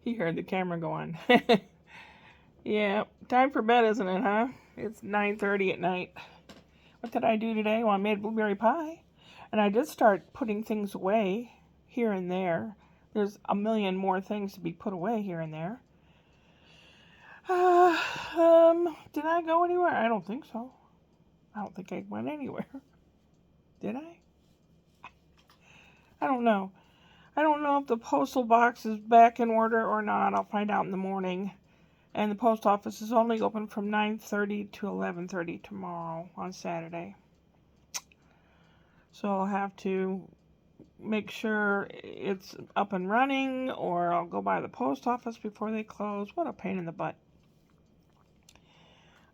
He heard the camera going. Yeah, time for bed, isn't it, huh? It's 9:30 at night. What did I do today? Well, I made blueberry pie. And I did start putting things away here and there. There's a million more things to be put away here and there. Did I go anywhere? I don't think so. I don't think I went anywhere. Did I? I don't know. I don't know if the postal box is back in order or not. I'll find out in the morning. And the post office is only open from 9:30 to 11:30 tomorrow on Saturday. So I'll have to make sure it's up and running, or I'll go by the post office before they close. What a pain in the butt.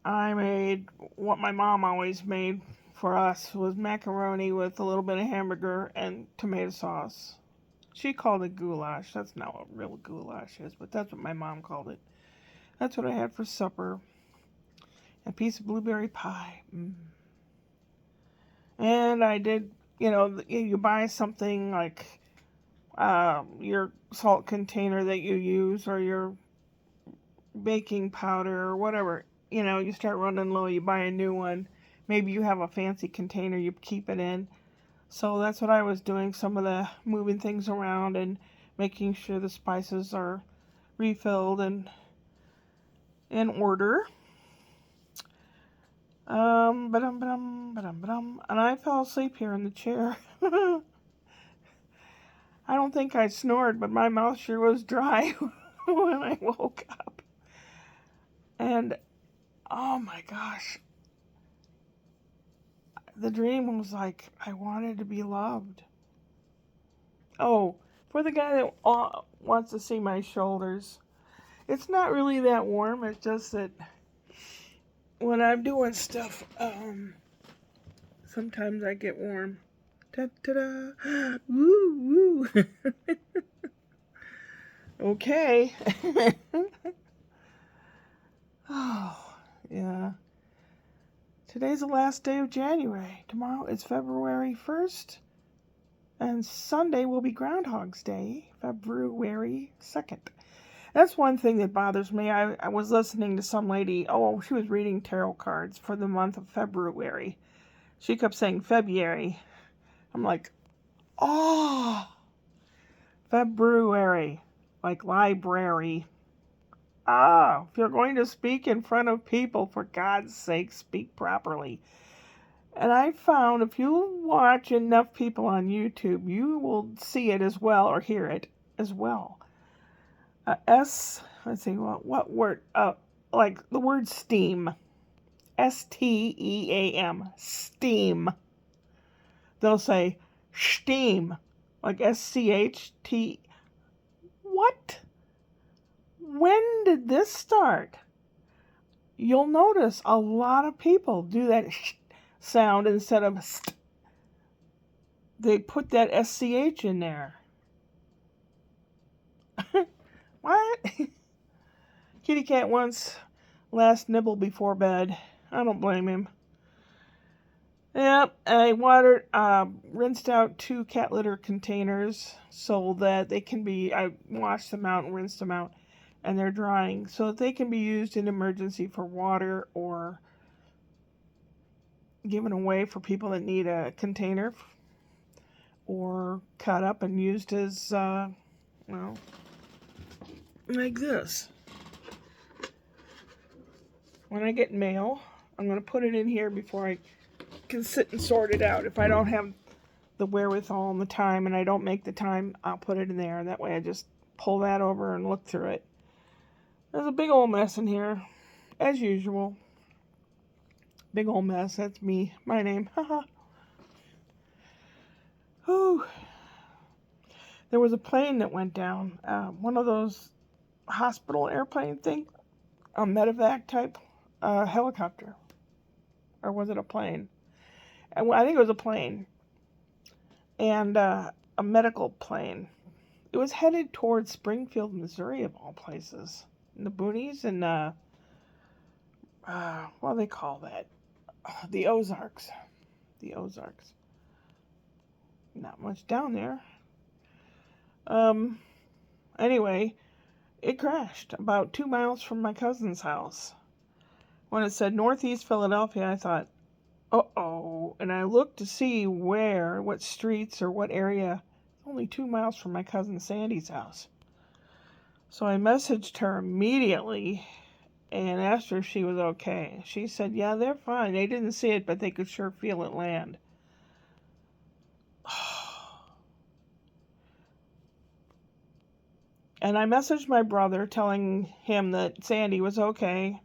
I made what my mom always made for us was macaroni with a little bit of hamburger and tomato sauce. She called it goulash. That's not what real goulash is, but that's what my mom called it. That's what I had for supper. A piece of blueberry pie. And I did, you buy something like your salt container that you use or your baking powder or whatever. You start running low, you buy a new one. Maybe you have a fancy container you keep it in. So that's what I was doing, some of the moving things around and making sure the spices are refilled and in order. And I fell asleep here in the chair. I don't think I snored, but my mouth sure was dry when I woke up. And oh my gosh, the dream was like I wanted to be loved. Oh, for the guy that wants to see my shoulders, it's not really that warm. It's just that when I'm doing stuff, sometimes I get warm. Ta-da! Woo woo. Okay. Oh, yeah. Today's the last day of January. Tomorrow is February 1st. And Sunday will be Groundhog's Day, February 2nd. That's one thing that bothers me. I was listening to some lady, she was reading tarot cards for the month of February. She kept saying February. I'm like, oh, February, like library. If you're going to speak in front of people, for God's sake, speak properly. And I found if you watch enough people on YouTube, you will see it as well or hear it as well. Let's see, what word? Like the word steam. STEAM. Steam. They'll say steam. Like SCHT. What? When did this start? You'll notice a lot of people do that sound instead of st. They put that SCH in there. What? Kitty cat wants last nibble before bed. I don't blame him. Yep, I rinsed out 2 cat litter containers so that I washed them out and rinsed them out, and they're drying so that they can be used in emergency for water or given away for people that need a container or cut up and used as, like this. When I get mail, I'm going to put it in here before I can sit and sort it out. If I don't have the wherewithal and the time and I don't make the time, I'll put it in there. That way I just pull that over and look through it. There's a big old mess in here, as usual. Big old mess. That's me. My name. Haha. Whew. There was a plane that went down. One of those hospital airplane thing. A medevac type helicopter. Or was it a plane? I think it was a plane. And a medical plane. It was headed towards Springfield, Missouri, of all places. In the boonies and, what do they call that? The Ozarks. The Ozarks. Not much down there. Anyway, It crashed about 2 miles from my cousin's house. When it said Northeast Philadelphia, I thought, uh-oh. And I looked to see what streets or what area, only 2 miles from my cousin Sandy's house. So I messaged her immediately and asked her if she was okay. She said, yeah, they're fine. They didn't see it, but they could sure feel it land. And I messaged my brother telling him that Sandy was okay,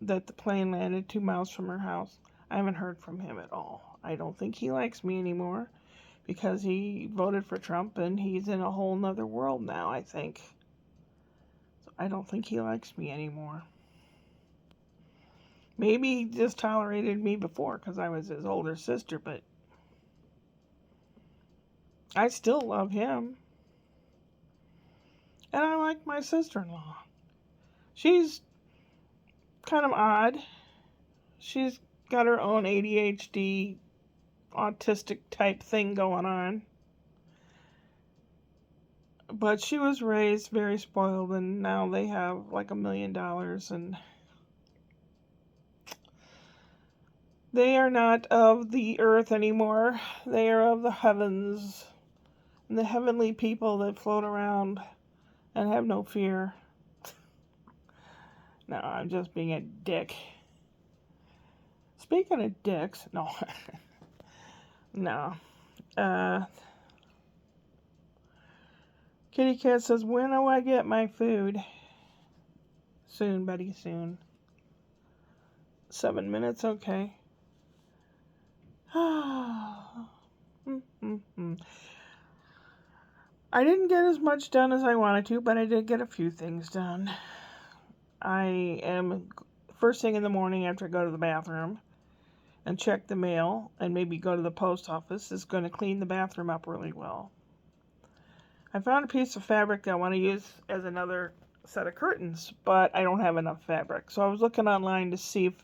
that the plane landed 2 miles from her house. I haven't heard from him at all. I don't think he likes me anymore because he voted for Trump and he's in a whole nother world now, I think. So I don't think he likes me anymore. Maybe he just tolerated me before because I was his older sister, but I still love him. And I like my sister-in-law. She's kind of odd. She's got her own ADHD, autistic type thing going on. But she was raised very spoiled, and now they have like $1 million, and they are not of the earth anymore. They are of the heavens, and the heavenly people that float around and have no fear. No, I'm just being a dick. Speaking of dicks, no. No. Kitty Cat says, when do I get my food? Soon, Betty, soon. 7 minutes, okay. I didn't get as much done as I wanted to, but I did get a few things done. I am, first thing in the morning after I go to the bathroom and check the mail and maybe go to the post office, is going to clean the bathroom up really well. I found a piece of fabric that I want to use as another set of curtains, but I don't have enough fabric. So I was looking online to see if,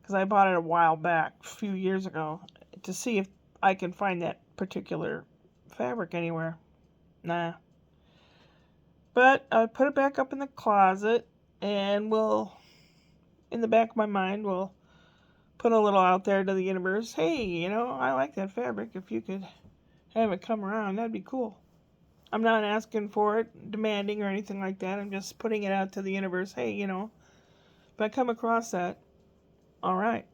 because I bought it a while back, a few years ago, to see if I can find that particular fabric anywhere. Nah. But I put it back up in the closet, and in the back of my mind, we'll put a little out there to the universe. Hey, I like that fabric. If you could have it come around, that'd be cool. I'm not asking for it, demanding or anything like that. I'm just putting it out to the universe. Hey, if I come across that, all right.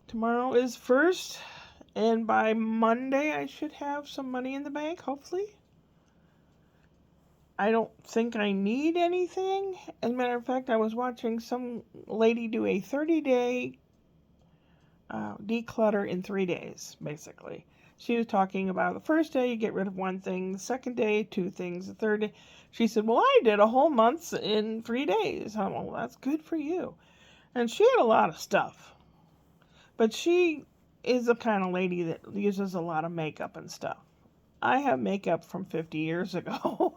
Tomorrow is first, and by Monday I should have some money in the bank, hopefully. I don't think I need anything. As a matter of fact, I was watching some lady do a 30-day declutter in 3 days, basically. She was talking about the first day you get rid of one thing, the second day 2 things, the third day. She said, well, I did a whole month in 3 days. I'm like, well, that's good for you. And she had a lot of stuff. But she is the kind of lady that uses a lot of makeup and stuff. I have makeup from 50 years ago.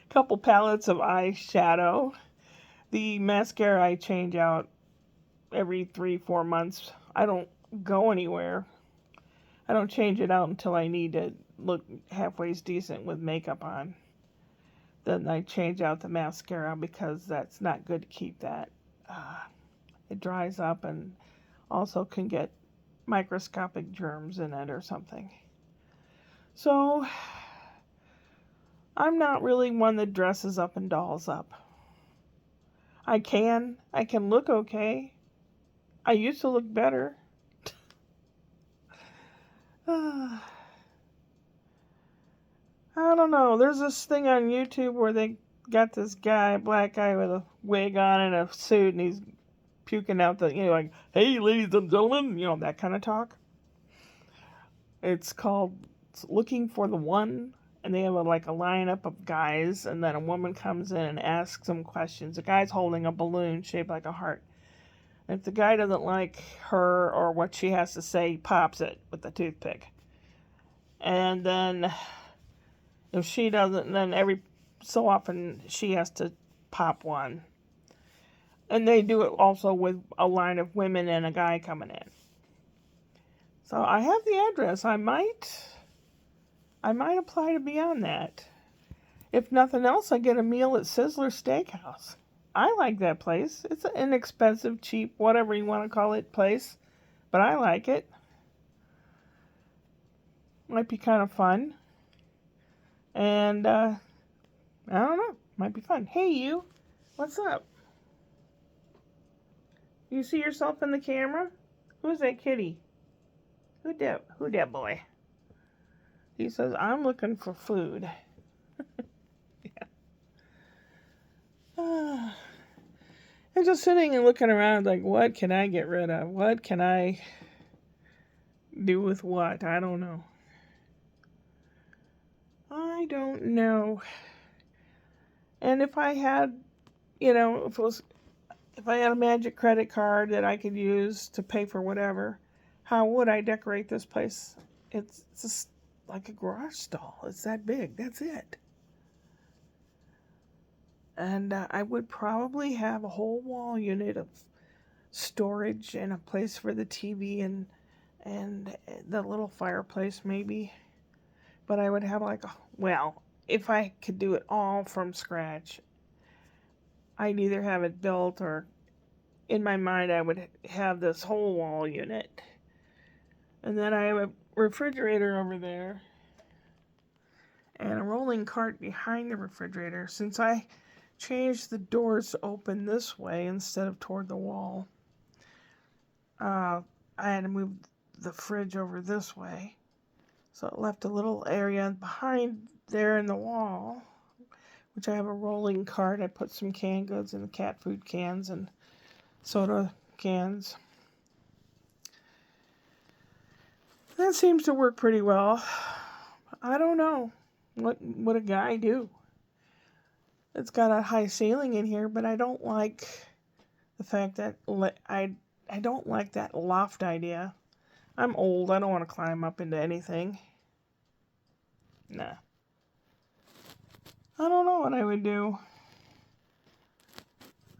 Couple palettes of eyeshadow. The mascara I change out every 3-4 months. I don't go anywhere. I don't change it out until I need to look halfway decent with makeup on. Then I change out the mascara because that's not good to keep that. It dries up and also can get microscopic germs in it or something. So I'm not really one that dresses up and dolls up. I can look okay. I used to look better. I don't know. There's this thing on YouTube where they got this guy, black guy with a wig on and a suit, and he's puking out the, like, hey, ladies and gentlemen, that kind of talk. It's called Looking for the One, and they have a lineup of guys, and then a woman comes in and asks them questions. The guy's holding a balloon shaped like a heart. And if the guy doesn't like her or what she has to say, he pops it with a toothpick. And then if she doesn't, then every so often she has to pop one. And they do it also with a line of women and a guy coming in. So I have the address. I might apply to be on that. If nothing else, I get a meal at Sizzler Steakhouse. I like that place. It's an inexpensive, cheap, whatever you want to call it, place. But I like it. Might be kind of fun. And, I don't know. Might be fun. Hey, you. What's up? You see yourself in the camera? Who's that kitty? Who that boy? He says, I'm looking for food. Yeah. I'm just sitting and looking around like, what can I get rid of? What can I do with what? I don't know. I don't know. And if I had, if I had a magic credit card that I could use to pay for whatever, how would I decorate this place? It's just like a garage stall. It's that big. That's it. And I would probably have a whole wall unit of storage and a place for the TV and the little fireplace maybe. But I would have if I could do it all from scratch, I'd either have it built or in my mind I would have this whole wall unit. And then I have a refrigerator over there and a rolling cart behind the refrigerator. Since I changed the doors to open this way instead of toward the wall, I had to move the fridge over this way. So it left a little area behind there in the wall, which I have a rolling cart. I put some canned goods in the cat food cans and soda cans. That seems to work pretty well. I don't know. What would a guy do? It's got a high ceiling in here, but I don't like the fact that I don't like that loft idea. I'm old. I don't want to climb up into anything. Nah. I don't know what I would do.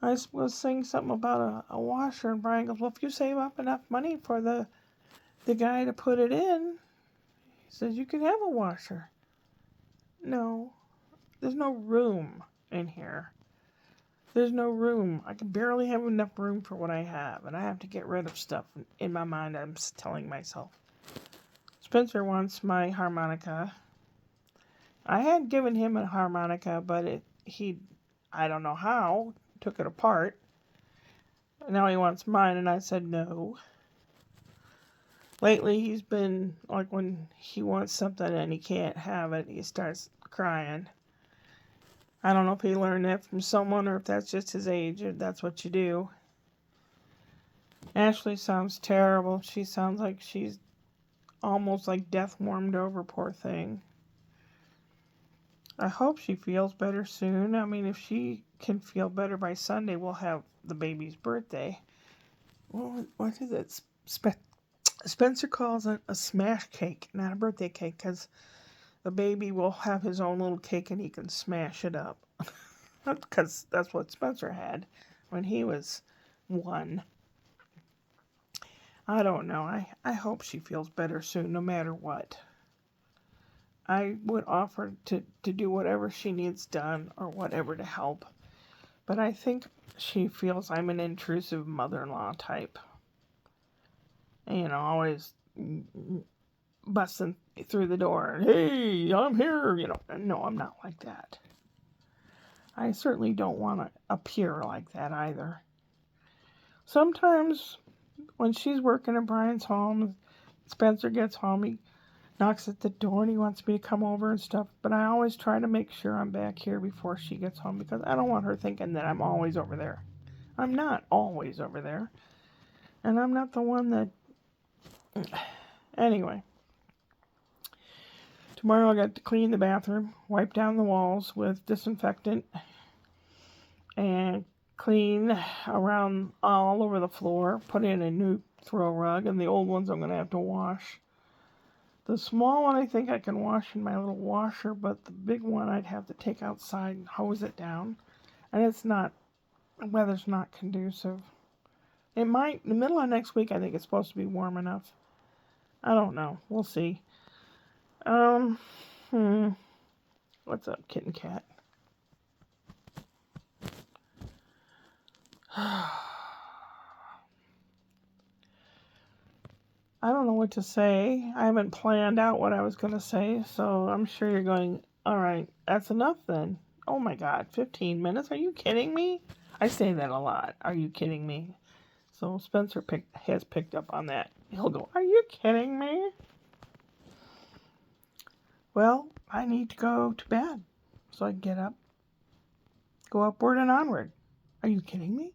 I was saying something about a washer, and Brian goes, well, if you save up enough money for the guy to put it in, he says you could have a washer. No, there's no room in here. There's no room. I can barely have enough room for what I have, and I have to get rid of stuff. In my mind, I'm telling myself. Spencer wants my harmonica. I had given him a harmonica, but I don't know how, took it apart. Now he wants mine, and I said no. Lately, he's been, like, when he wants something and he can't have it, he starts crying. I don't know if he learned that from someone or if that's just his age or that's what you do. Ashley sounds terrible. She sounds like she's almost like death warmed over, poor thing. I hope she feels better soon. I mean, if she can feel better by Sunday, we'll have the baby's birthday. Well, what is it? Spencer calls it a smash cake, not a birthday cake, because the baby will have his own little cake and he can smash it up. Because that's what Spencer had when he was 1. I don't know. I hope she feels better soon, no matter what. I would offer to do whatever she needs done or whatever to help. But I think she feels I'm an intrusive mother-in-law type. And, always busting through the door. Hey, I'm here. No, I'm not like that. I certainly don't want to appear like that either. Sometimes when she's working at Brian's home, Spencer gets home, he knocks at the door and he wants me to come over and stuff. But I always try to make sure I'm back here before she gets home because I don't want her thinking that I'm always over there. I'm not always over there. And I'm not the one that... Anyway. Tomorrow I got to clean the bathroom, wipe down the walls with disinfectant, and clean around all over the floor, put in a new throw rug, and the old ones I'm going to have to wash. The small one I think I can wash in my little washer, but the big one I'd have to take outside and hose it down. And the weather's not conducive. It might, in the middle of next week, I think it's supposed to be warm enough. I don't know. We'll see. What's up, kitten cat? I don't know what to say. I haven't planned out what I was going to say, so I'm sure you're going, all right, that's enough then. Oh my God, 15 minutes? Are you kidding me? I say that a lot. Are you kidding me? So Spencer has picked up on that. He'll go, are you kidding me? Well, I need to go to bed so I can get up, go upward and onward. Are you kidding me?